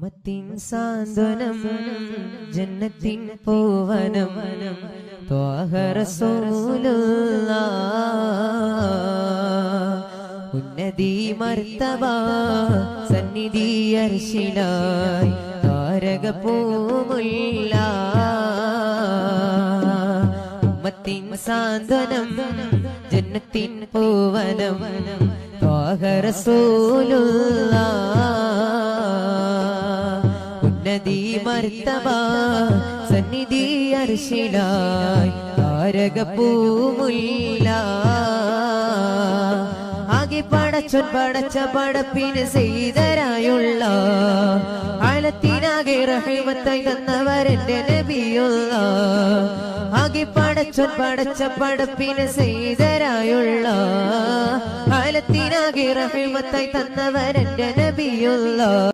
ഉമ്മത്തിൻ സാന്ത്വനം ജന്നത്തിൻ പൂവനം ത്വാഹ റസൂലുള്ളാഹ് ഉന്നതി മർത്തബ സന്നിധി അർശിലായി താരക പൂമുല്ല ഉമ്മത്തിൻ സാന്ത്വനം ജന്നത്തിൻ പൂവനം ത്വാഹ റസൂലുള്ളാഹ് ഉന്നതി മർത്തബ സന്നിധി അർശിലായി താരക പൂമുല്ല ആകെ പടച്ചോൻ പടച്ച പടപ്പിന് ചെയ്തരായുള്ള ആലത്തിനാകെ റഹ്മത്തായി തന്നവരെന്റെ നബിയുള്ള ആകെ പടച്ചോൻ പടച്ച പടപ്പിന് ചെയ്തരായുള്ള ആലത്തിനാകെ റഹ്മത്തായി തന്നവരെന്റെ നബിയുള്ള